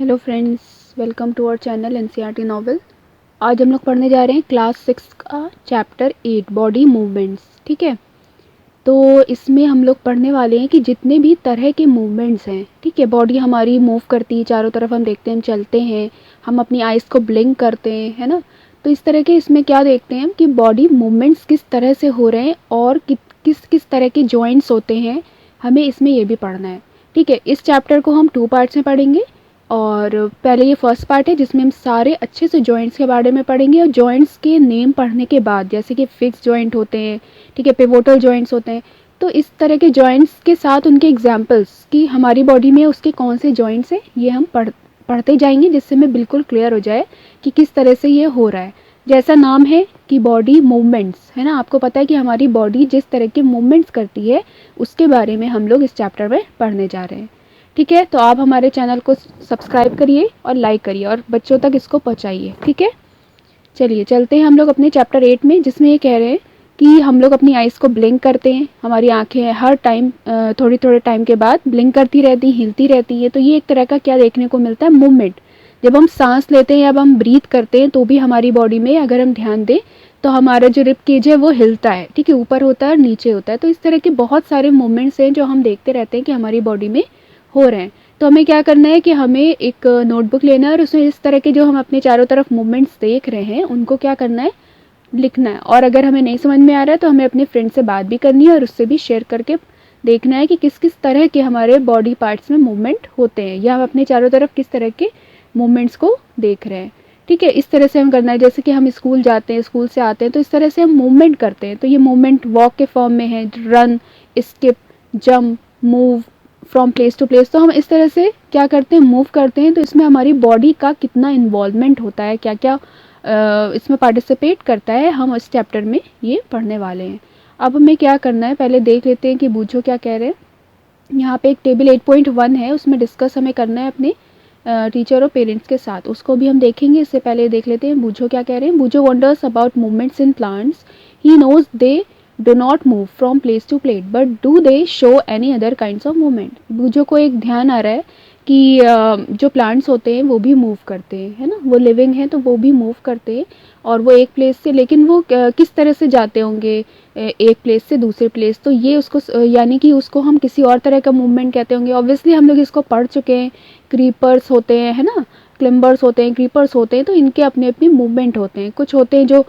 Hello friends, welcome to our channel NCERT novel. आज हम लोग पढ़ने जा रहे हैं क्लास 6 का चैप्टर 8 बॉडी मूवमेंट्स। ठीक है, तो इसमें हम लोग पढ़ने वाले हैं कि जितने भी तरह के मूवमेंट्स हैं, ठीक है, बॉडी हमारी मूव करती है, चारों तरफ हम देखते हैं, हम चलते हैं, हम अपनी आइज़ को ब्लिंक करते हैं, है ना। तो इस तरह के इसमें क्या देखते हैं हम कि बॉडी मूवमेंट्स किस तरह से हो रहे हैं और किस किस तरह के जॉइंट्स होते हैं, हमें इसमें ये भी पढ़ना है। ठीक है, इस चैप्टर को हम 2 पार्ट्स में पढ़ेंगे और पहले ये फर्स्ट पार्ट है जिसमें हम सारे अच्छे से जॉइंट्स के बारे में पढ़ेंगे और जॉइंट्स के नेम पढ़ने के बाद, जैसे कि फिक्स जॉइंट होते हैं, ठीक है, पिवोटल जॉइंट्स होते हैं, तो इस तरह के जॉइंट्स के साथ उनके एग्जांपल्स कि हमारी बॉडी में उसके कौन से जॉइंट्स हैं, ये हम पढ़ते जाएंगे, जिससे हमें बिल्कुल क्लियर हो जाए कि किस तरह से ये हो रहा है। जैसा नाम है कि बॉडी मूवमेंट्स, है ना, आपको पता है कि हमारी बॉडी जिस तरह के मूवमेंट्स करती है उसके बारे में हम लोग इस चैप्टर में पढ़ने जा रहे हैं। ठीक है, तो आप हमारे चैनल को सब्सक्राइब करिए और लाइक करिए और बच्चों तक इसको पहुंचाइए। ठीक है, चलिए चलते हैं हम लोग अपने चैप्टर 8 में, जिसमें ये कह रहे हैं कि हम लोग अपनी आइज़ को ब्लिंक करते हैं, हमारी आंखें हर टाइम थोड़ी थोड़े टाइम के बाद ब्लिंक करती रहती हैं, हिलती रहती हैं। तो ये एक तरह का क्या देखने को मिलता है, मूवमेंट। जब हम सांस लेते हैं या जब हम ब्रीथ करते हैं तो भी हमारी बॉडी में अगर हम ध्यान दें तो हमारा जो रिब केज है वो हिलता है, ठीक है, ऊपर होता है और नीचे होता है। तो इस तरह के बहुत सारे मूवमेंट्स हैं जो हम देखते रहते हैं कि हमारी बॉडी में हो रहे हैं। तो हमें क्या करना है कि हमें एक नोटबुक लेना है और उसमें इस तरह के जो हम अपने चारों तरफ मूवमेंट्स देख रहे हैं उनको क्या करना है, लिखना है। और अगर हमें नहीं समझ में आ रहा है तो हमें अपने फ्रेंड से बात भी करनी है और उससे भी शेयर करके देखना है कि किस किस तरह के हमारे बॉडी पार्ट्स में मूवमेंट होते हैं या हम अपने चारों तरफ किस तरह के मूवमेंट्स को देख रहे हैं। ठीक है, इस तरह से हम करना है। जैसे कि हम स्कूल जाते हैं, स्कूल से आते हैं, तो इस तरह से हम मूवमेंट करते हैं। तो ये मूवमेंट वॉक के फॉर्म में है, run, skip, jump, move from place to place. तो हम इस तरह से क्या करते हैं, मूव करते हैं। तो इसमें हमारी बॉडी का कितना इन्वॉल्वमेंट होता है, क्या क्या इसमें पार्टिसिपेट करता है, हम इस चैप्टर में ये पढ़ने वाले हैं। अब हमें क्या करना है, पहले देख लेते हैं कि बूझो क्या कह रहे हैं। यहाँ पे एक टेबल 8.1 है, उसमें डिस्कस हमें करना है अपने टीचर और पेरेंट्स के साथ, उसको भी हम देखेंगे। इससे पहले देख लेते हैं बूझो क्या कह रहे हैं। Boojho wonders about movements in plants, he knows they do not move from place to place but do they show any other kinds of movement. Boojho को एक ध्यान आ रहा है कि जो प्लांट्स होते हैं वो भी मूव करते हैं, है ना, वो लिविंग है तो वो भी मूव करते हैं और वो एक प्लेस से, लेकिन वो किस तरह से जाते होंगे एक प्लेस से दूसरे प्लेस, तो ये उसको यानी कि उसको हम किसी और तरह का मूवमेंट कहते होंगे। ऑब्वियसली हम लोग इसको पढ़ चुके हैं, क्रीपर्स होते हैं, है ना, क्लिम्बर्स होते हैं, क्रीपर्स होते हैं, तो इनके अपने अपने मूवमेंट होते हैं। कुछ होते हैं जो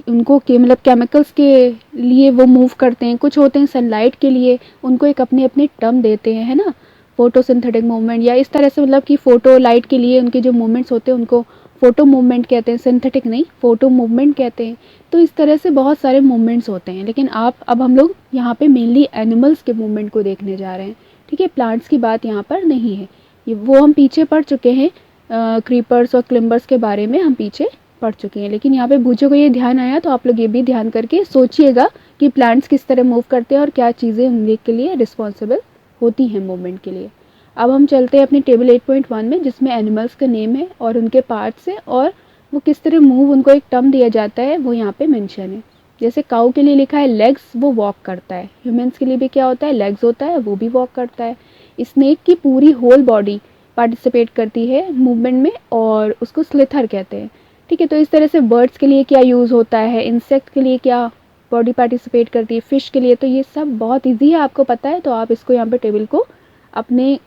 उनको मतलब केमिकल्स के लिए वो मूव करते हैं, कुछ होते हैं सनलाइट के लिए, उनको एक अपने अपने टर्म देते हैं, है ना, फोटोसिंथेटिक मूवमेंट, या इस तरह से मतलब कि फोटो लाइट के लिए उनके जो मूवमेंट्स होते हैं उनको फोटो मूवमेंट कहते हैं, सिंथेटिक नहीं, फोटो मूवमेंट कहते हैं। तो इस तरह से बहुत सारे मूवमेंट्स होते हैं, लेकिन अब हम लोग यहाँ पे मेनली एनिमल्स के मूवमेंट को देखने जा रहे हैं। ठीक है, प्लांट्स की बात यहाँ पर नहीं है, ये वो हम पीछे पढ़ चुके हैं, क्रीपर्स और क्लिम्बर्स के बारे में हम पीछे पढ़ चुके हैं। लेकिन यहाँ पे बूझो को ये ध्यान आया, तो आप लोग ये भी ध्यान करके सोचिएगा कि प्लांट्स किस तरह मूव करते हैं और क्या चीज़ें उनके लिए रिस्पॉन्सिबल होती हैं मूवमेंट के लिए। अब हम चलते हैं अपने टेबल 8.1 में, जिसमें एनिमल्स का नेम है और उनके पार्ट्स है और वो किस तरह मूव, उनको एक टर्म दिया जाता है, वो यहाँ पे मेंशन है। जैसे काऊ के लिए लिखा है लेग्स, वो वॉक करता है। ह्यूमंस के लिए भी क्या होता है, लेग्स होता है, वो भी वॉक करता है। स्नेक की पूरी होल बॉडी पार्टिसिपेट करती है मूवमेंट में और उसको स्लिथर कहते हैं। ठीक है, तो इस तरह से बर्ड्स के लिए क्या यूज़ होता है, इंसेक्ट के लिए क्या बॉडी पार्टिसिपेट करती है, फिश के लिए, तो ये सब बहुत ईजी है, आपको पता है। तो आप इसको यहाँ पे टेबल को अपने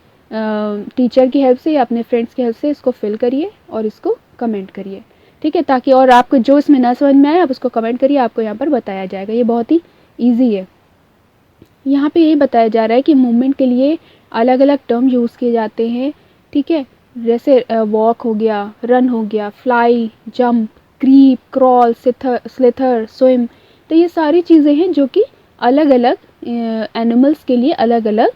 टीचर की हेल्प से या अपने फ्रेंड्स की हेल्प से इसको फिल करिए और इसको कमेंट करिए। ठीक है, ताकि और आपको जो इसमें ना समझ में आए आप उसको कमेंट करिए, आपको यहाँ पर बताया जाएगा। ये बहुत ही ईजी है। यहाँ पे ये बताया जा रहा है कि मूवमेंट के लिए अलग अलग टर्म यूज़ किए जाते हैं। ठीक है, जैसे वॉक हो गया, रन हो गया, fly, jump, creep, crawl, slither, swim. तो ये सारी चीज़ें हैं जो कि अलग अलग एनिमल्स के लिए अलग अलग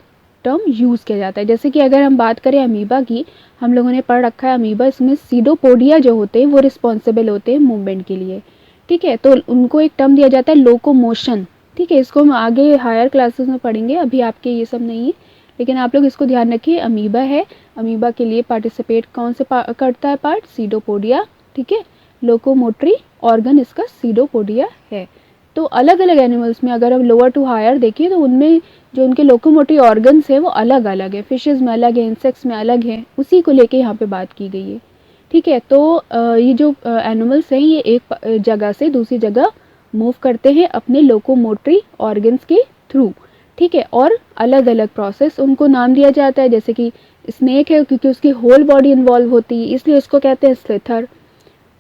टर्म यूज़ किया जाता है। जैसे कि अगर हम बात करें अमीबा की, हम लोगों ने पढ़ रखा है अमीबा, इसमें सीडोपोडिया जो होते हैं वो रिस्पॉन्सिबल होते हैं मूवमेंट के लिए। ठीक है, तो उनको एक टर्म दिया जाता है लोकोमोशन। ठीक है, इसको हम आगे हायर क्लासेस में पढ़ेंगे, अभी आपके ये सब नहीं है, लेकिन आप लोग इसको ध्यान रखिए। अमीबा है, अमीबा के लिए पार्टिसिपेट कौन से करता है पार्ट, सीडोपोडिया। ठीक है, लोकोमोटरी ऑर्गन इसका सीडोपोडिया है। तो अलग अलग एनिमल्स में अगर हम लोअर टू हायर देखिए तो उनमें जो उनके लोकोमोटिव ऑर्गन्स है वो अलग अलग है, फिशेज़ में अलग है, इंसेक्ट्स में अलग है, उसी को लेके यहाँ पे बात की गई है। ठीक है, तो ये जो एनिमल्स हैं ये एक जगह से दूसरी जगह मूव करते हैं अपने लोकोमोटरी ऑर्गन्स के थ्रू। ठीक है, और अलग अलग प्रोसेस उनको नाम दिया जाता है, जैसे कि स्नेक है क्योंकि उसकी होल बॉडी इन्वॉल्व होती है इसलिए उसको कहते हैं स्लिथर।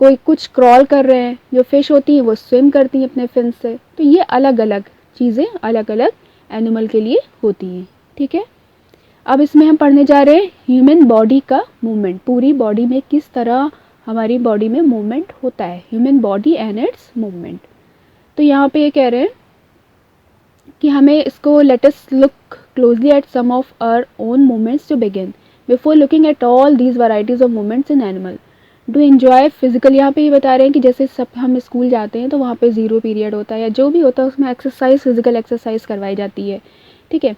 कोई कुछ क्रॉल कर रहे हैं, जो फिश होती हैं वो स्विम करती हैं अपने फिन से। तो ये अलग अलग चीज़ें अलग अलग एनिमल के लिए होती हैं। ठीक है, अब इसमें हम पढ़ने जा रहे हैं ह्यूमन बॉडी का मूवमेंट, पूरी बॉडी में किस तरह हमारी बॉडी में मूवमेंट होता है, human body and it's movement. तो यहाँ पे ये कह रहे हैं कि हमें इसको let us look closely at some of our own movements to begin before looking at all these varieties of movements in animal do enjoy physical. यहाँ पे ये बता रहे हैं कि जैसे सब हम स्कूल जाते हैं तो वहाँ पे 0 पीरियड होता है या जो भी होता है उसमें एक्सरसाइज, फिजिकल एक्सरसाइज करवाई जाती है। ठीक है,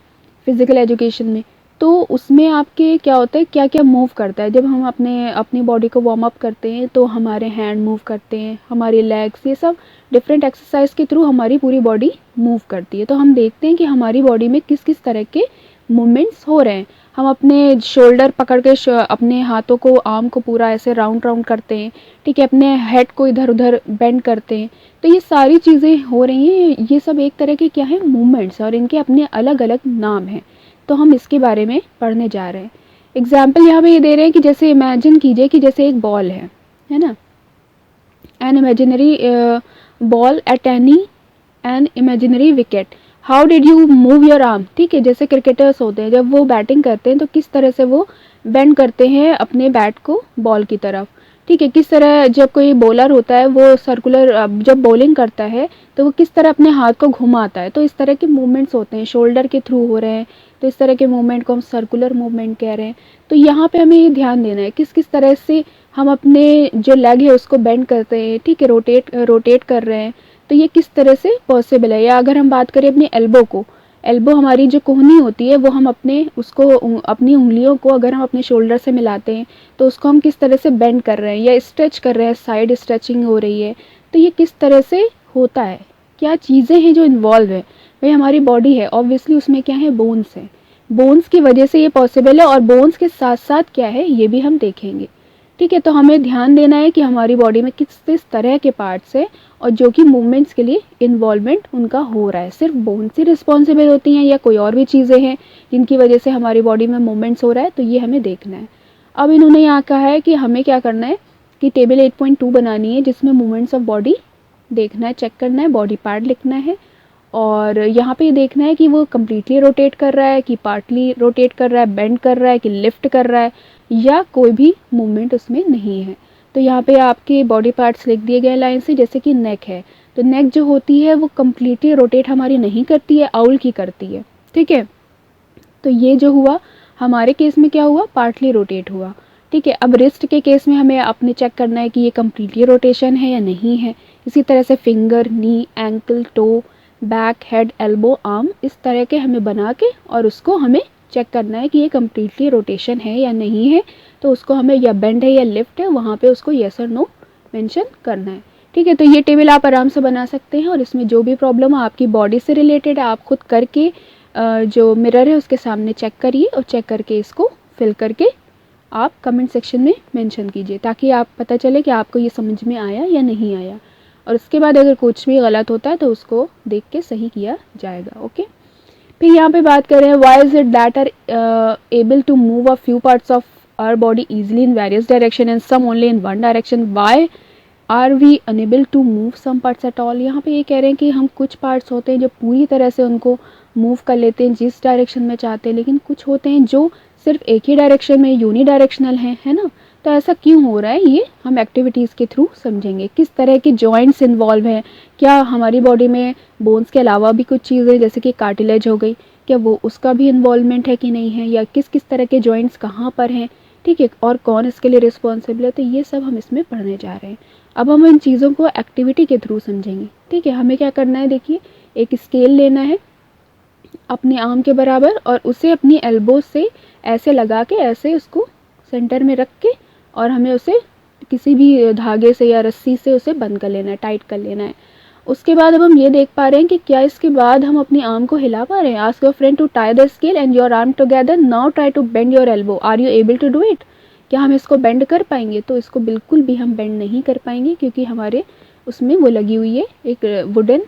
फिजिकल एजुकेशन में तो उसमें आपके क्या होता है, क्या क्या मूव करता है। जब हम अपनी बॉडी को वार्म अप करते हैं तो हमारे हैंड मूव करते हैं, हमारे लेग्स, ये सब डिफरेंट एक्सरसाइज के थ्रू हमारी पूरी बॉडी मूव करती है। तो हम देखते हैं कि हमारी बॉडी में किस किस तरह के मूवमेंट्स हो रहे हैं। हम अपने शोल्डर पकड़ के अपने हाथों को, आर्म को पूरा ऐसे राउंड राउंड करते हैं। ठीक है, अपने हेड को इधर उधर बेंड करते हैं। तो ये सारी चीज़ें हो रही हैं, ये सब एक तरह के क्या है, मूवमेंट्स, और इनके अपने अलग अलग नाम हैं। तो हम इसके बारे में पढ़ने जा रहे हैं। एग्जाम्पल यहाँ पे ये दे रहे हैं कि जैसे इमेजिन कीजिए कि जैसे एक बॉल है ना, an imaginary ball at an imaginary wicket, how did you move your arm. ठीक है, जैसे क्रिकेटर्स होते हैं जब वो बैटिंग करते हैं तो किस तरह से वो बेंड करते हैं अपने बैट को बॉल की तरफ। ठीक है, किस तरह जब कोई बॉलर होता है वो सर्कुलर जब बॉलिंग करता है तो वो किस तरह अपने हाथ को घुमाता है। तो इस तरह के मूवमेंट्स होते हैं, शोल्डर के थ्रू हो रहे हैं, तो इस तरह के मूवमेंट को हम सर्कुलर मूवमेंट कह रहे हैं। तो यहाँ पे हमें ये ध्यान देना है किस किस तरह से हम अपने जो लेग है उसको बेंड करते हैं। ठीक है, रोटेट कर रहे हैं, तो ये किस तरह से पॉसिबल है। या अगर हम बात करें अपने एल्बो को, एल्बो हमारी जो कोहनी होती है वो हम अपनी उंगलियों को अगर हम अपने शोल्डर से मिलाते हैं तो उसको हम किस तरह से बेंड कर रहे हैं या स्ट्रेच कर रहे हैं, साइड स्ट्रेचिंग हो रही है। तो ये किस तरह से होता है, क्या चीज़ें हैं जो इन्वॉल्व है। भाई हमारी बॉडी है, ऑब्वियसली उसमें क्या है, बोन्स है, बोन्स की वजह से ये पॉसिबल है, और बोन्स के साथ साथ क्या है ये भी हम देखेंगे। ठीक है, तो हमें ध्यान देना है कि हमारी बॉडी में किस किस तरह के पार्ट्स हैं और जो कि मूवमेंट्स के लिए इन्वॉल्वमेंट उनका हो रहा है। सिर्फ बोन्स ही रिस्पॉन्सिबल होती हैं या कोई और भी चीज़ें हैं जिनकी वजह से हमारी बॉडी में मूवमेंट्स हो रहा है, तो ये हमें देखना है। अब इन्होंने यहाँ कहा है कि हमें क्या करना है कि टेबल 8.2 बनानी है जिसमें मूवमेंट्स ऑफ बॉडी देखना है, चेक करना है, बॉडी पार्ट लिखना है, और यहाँ पे देखना है कि वो कम्प्लीटली रोटेट कर रहा है कि पार्टली रोटेट कर रहा है, बेंड कर रहा है कि लिफ्ट कर रहा है, या कोई भी मूवमेंट उसमें नहीं है। तो यहाँ पे आपके बॉडी पार्ट्स लिख दिए गए लाइन से, जैसे कि नेक है तो नेक जो होती है वो कम्प्लीटली रोटेट हमारी नहीं करती है, आउल की करती है। ठीक है, तो ये जो हुआ हमारे केस में क्या हुआ, पार्टली रोटेट हुआ। ठीक है, अब रिस्ट के केस में हमें अपने चेक करना है कि ये कम्प्लीटली रोटेशन है या नहीं है। इसी तरह से finger, knee, ankle, toe, back, head, elbow, arm, इस तरह के हमें बना के और उसको हमें चेक करना है कि ये कम्प्लीटली रोटेशन है या नहीं है। तो उसको हमें या बेंड है या लिफ्ट है, वहाँ पे उसको येस और नो मेंशन करना है। ठीक है, तो ये टेबल आप आराम से बना सकते हैं, और इसमें जो भी प्रॉब्लम आपकी बॉडी से रिलेटेड है आप खुद करके जो मिरर है उसके सामने चेक करिए, और चेक करके इसको फिल करके आप कमेंट सेक्शन में मेंशन कीजिए ताकि आप पता चले कि आपको ये समझ में आया या नहीं आया। और उसके बाद अगर कुछ भी गलत होता है तो उसको देख के सही किया जाएगा। ओके, फिर यहाँ पे बात करें why is it that are able to move a few parts of our body easily in various direction and some only in one direction, why are we unable to move some parts at all. यहाँ पे ये कह रहे हैं कि हम कुछ parts होते हैं जो पूरी तरह से उनको मूव कर लेते हैं जिस डायरेक्शन में चाहते हैं, लेकिन कुछ होते हैं जो सिर्फ एक ही डायरेक्शन में यूनिडायरेक्शनल हैं, है ना। तो ऐसा क्यों हो रहा है ये हम एक्टिविटीज़ के थ्रू समझेंगे। किस तरह के जॉइंट्स इन्वॉल्व हैं, क्या हमारी बॉडी में बोन्स के अलावा भी कुछ चीज़ें जैसे कि कार्टिलेज हो गई, क्या वो उसका भी इन्वॉल्वमेंट है कि नहीं है, या किस किस तरह के जॉइंट्स कहाँ पर हैं। ठीक है, और कौन इसके लिए रिस्पॉन्सिबल है, तो ये सब हम इसमें पढ़ने जा रहे हैं। अब हम इन चीज़ों को एक्टिविटी के थ्रू समझेंगे। ठीक है, हमें क्या करना है, देखिए एक स्केल लेना है अपने आर्म के बराबर और उसे अपनी एल्बो से ऐसे लगा के ऐसे उसको सेंटर में रख के, और हमें उसे किसी भी धागे से या रस्सी से उसे बंद कर लेना है, टाइट कर लेना है। उसके बाद अब हम ये देख पा रहे हैं कि क्या इसके बाद हम अपनी आर्म को हिला पा रहे हैं। Ask your friend to tie the scale and your arm together, now try to bend your elbow, are you able to do it. क्या हम इसको बेंड कर पाएंगे? तो इसको बिल्कुल भी हम बेंड नहीं कर पाएंगे, क्योंकि हमारे उसमें वो लगी हुई है, एक वुडन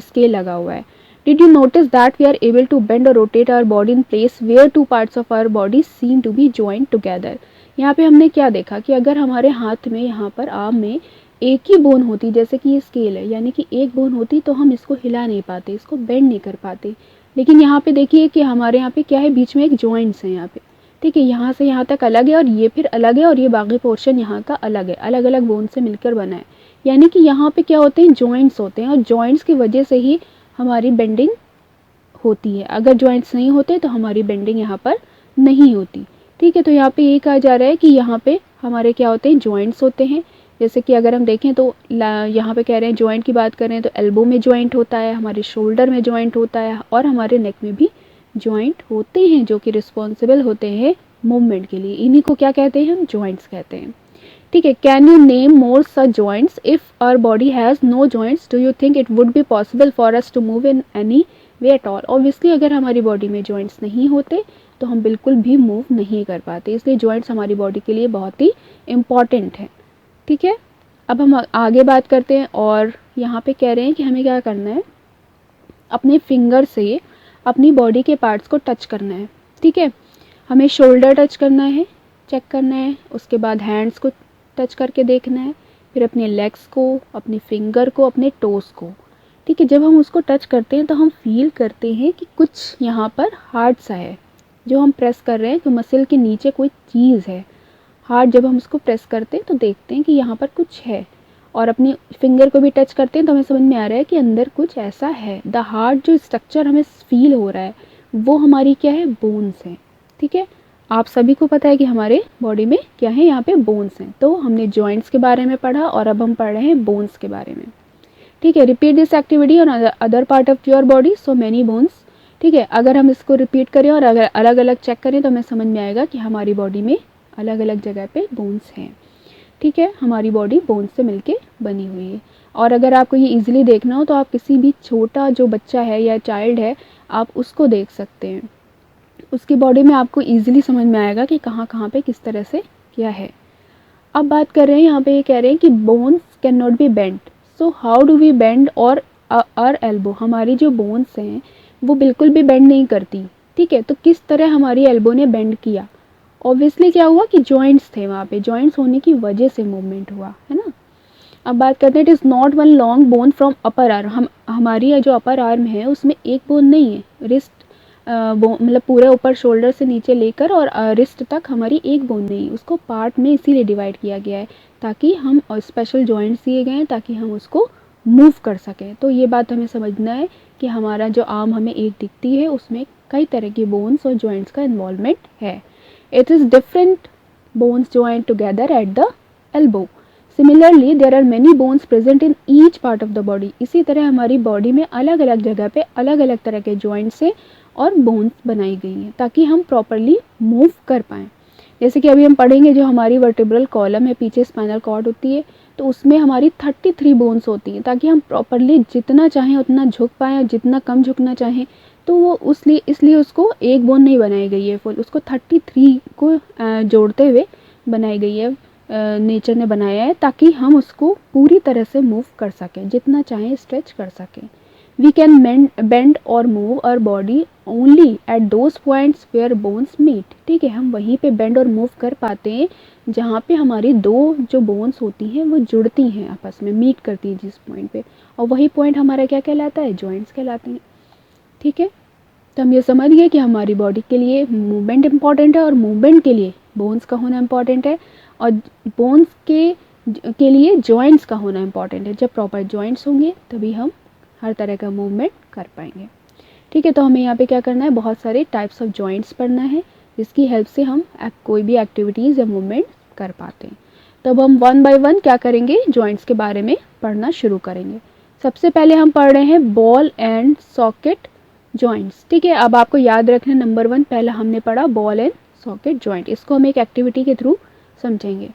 स्केल लगा हुआ है। Did you notice that we are able to bend or rotate our body in place where two parts of our body seem to be joined together? यहाँ पे हमने क्या देखा कि अगर हमारे हाथ में, यहाँ पर आर्म में एक ही बोन होती, जैसे कि ये स्केल है, यानी कि एक बोन होती, तो हम इसको हिला नहीं पाते, इसको बेंड नहीं कर पाते। लेकिन यहाँ पे देखिए कि हमारे यहाँ पे क्या है, बीच में एक जॉइंट्स है यहाँ पे, ठीक है, यहाँ से यहाँ तक अलग है और ये फिर अलग है, और ये बाकी पोर्शन यहाँ का अलग है, अलग अलग बोन से मिलकर बना है। यानी कि यहाँ पे क्या होते हैं, जॉइंट्स होते हैं, और जॉइंट्स की वजह से ही हमारी बेंडिंग होती है। अगर जॉइंट्स नहीं होते तो हमारी बेंडिंग यहाँ पर नहीं होती, ठीक है। तो यहाँ पे ये कहा जा रहा है कि यहाँ पे हमारे क्या होते हैं, जॉइंट्स होते हैं। जैसे कि अगर हम देखें तो यहाँ पे कह रहे हैं, जॉइंट की बात करें तो एल्बो में जॉइंट होता है, हमारे शोल्डर में जॉइंट होता है, और हमारे नेक में भी जॉइंट होते हैं, जो कि रिस्पॉन्सिबल होते हैं मूवमेंट के लिए। इन्हीं को क्या कहते हैं, हम जॉइंट्स कहते हैं, ठीक है। Can you name more such joints? If our body has no joints, do you think it would be possible for us to move in any way at all? Obviously अगर हमारी बॉडी में joints नहीं होते तो हम बिल्कुल भी move नहीं कर पाते, इसलिए जॉइंट्स हमारी बॉडी के लिए बहुत ही इम्पॉर्टेंट है, ठीक है। अब हम आगे बात करते हैं, और यहाँ पे कह रहे हैं कि हमें क्या करना है, अपने फिंगर से अपनी बॉडी के पार्ट्स को टच करना है, ठीक है। हमें शोल्डर टच करना है, चेक करना है, उसके बाद हैंड्स को टच करके देखना है, फिर अपने लेग्स को, अपने फिंगर को, अपने टोस को, ठीक है। जब हम उसको टच करते हैं तो हम फील करते हैं कि कुछ यहाँ पर हार्ड सा है, जो हम प्रेस कर रहे हैं, तो मसल के नीचे कोई चीज़ है हार्ड। जब हम उसको प्रेस करते हैं तो देखते हैं कि यहाँ पर कुछ है, और अपनी फिंगर को भी टच करते हैं तो हमें समझ में आ रहा है कि अंदर कुछ ऐसा है। द हार्ड जो स्ट्रक्चर हमें फील हो रहा है वो हमारी क्या है, बोन्स हैं, ठीक है। आप सभी को पता है कि हमारे बॉडी में क्या है, यहाँ पे बोन्स हैं। तो हमने जॉइंट्स के बारे में पढ़ा, और अब हम पढ़ रहे हैं बोन्स के बारे में, ठीक है। Repeat this activity on other part of your body, so many bones, ठीक है। अगर हम इसको रिपीट करें और अगर अलग अलग चेक करें तो हमें समझ में आएगा कि हमारी बॉडी में अलग अलग जगह पे बोन्स हैं, ठीक है। हमारी बॉडी बोन्स से मिलके बनी हुई है। और अगर आपको ये इजीली देखना हो तो आप किसी भी छोटा जो बच्चा है या चाइल्ड है, आप उसको देख सकते हैं, उसकी बॉडी में आपको इजीली समझ में आएगा कि कहाँ कहाँ पे किस तरह से क्या है। अब बात कर रहे हैं, यहाँ पे ये कह रहे हैं कि bones can not be bend, so how do we bend our our elbow? हमारी जो बोन्स हैं वो बिल्कुल भी बेंड नहीं करती, ठीक है। तो किस तरह हमारी एल्बो ने बेंड किया? ऑब्वियसली क्या हुआ कि जॉइंट्स थे वहाँ पे, जॉइंट्स होने की वजह से मूवमेंट हुआ, है ना। अब बात करते हैं, it is not one long bone from upper arm, हमारी जो अपर आर्म है उसमें एक बोन नहीं है, रिस्ट मतलब पूरे ऊपर शोल्डर से नीचे लेकर और रिस्ट तक हमारी एक बोन नहीं, उसको पार्ट में इसीलिए डिवाइड किया गया है ताकि हम स्पेशल जॉइंट्स दिए गए हैं ताकि हम उसको मूव कर सकें। तो ये बात हमें समझना है कि हमारा जो आर्म हमें एक दिखती है उसमें कई तरह की बोन्स और जॉइंट्स का इन्वॉल्वमेंट है। It is different bones joint together at the elbow. Similarly there are many bones present in each part of the body. इसी तरह हमारी बॉडी में अलग अलग जगह पे अलग अलग तरह के जॉइंट्स से और बोन्स बनाई गई हैं ताकि हम प्रॉपरली मूव कर पाएँ। जैसे कि अभी हम पढ़ेंगे, जो हमारी वर्टिब्रल कॉलम है, पीछे स्पाइनल कॉर्ड होती है, तो उसमें हमारी 33 बोन्स होती हैं ताकि हम प्रॉपरली जितना चाहें उतना झुक पाएँ और जितना कम झुकना चाहें तो वो इसलिए उसको एक बोन नहीं बनाई गई है फुल, उसको 33 को जोड़ते हुए बनाई गई है, नेचर ने बनाया है ताकि हम उसको पूरी तरह से मूव कर सकें, जितना चाहें स्ट्रेच कर सकें। वी कैन बेंड और move our body only at those points where bones meet, ठीक है। हम वहीं पे बेंड और मूव कर पाते हैं जहाँ पे हमारी दो जो बोन्स होती हैं वो जुड़ती हैं, आपस में मीट करती हैं जिस पॉइंट पे, और वही पॉइंट हमारा क्या कहलाता है, जॉइंट्स कहलाते हैं, ठीक है। तो हम ये समझ गए कि हमारी बॉडी के लिए मूवमेंट इंपॉर्टेंट है और मूवमेंट के लिए बोन्स का होना इंपॉर्टेंट है, और बोन्स के लिए जॉइंट्स का होना इंपॉर्टेंट है। जब प्रॉपर जॉइंट्स होंगे तभी हम हर तरह का मूवमेंट कर पाएंगे, ठीक है। तो हमें यहाँ पे क्या करना है, बहुत सारे टाइप्स ऑफ जॉइंट्स पढ़ना है जिसकी हेल्प से हम कोई भी एक्टिविटीज़ या मूवमेंट कर पाते हैं। तब हम वन बाय वन क्या करेंगे, जॉइंट्स के बारे में पढ़ना शुरू करेंगे। सबसे पहले हम पढ़ रहे हैं बॉल एंड सॉकेट जॉइंट्स, ठीक है। अब आपको याद रखना, नंबर 1 पहला हमने पढ़ा बॉल एंड सॉकेट जॉइंट, इसको हम एक एक्टिविटी के थ्रू समझेंगे।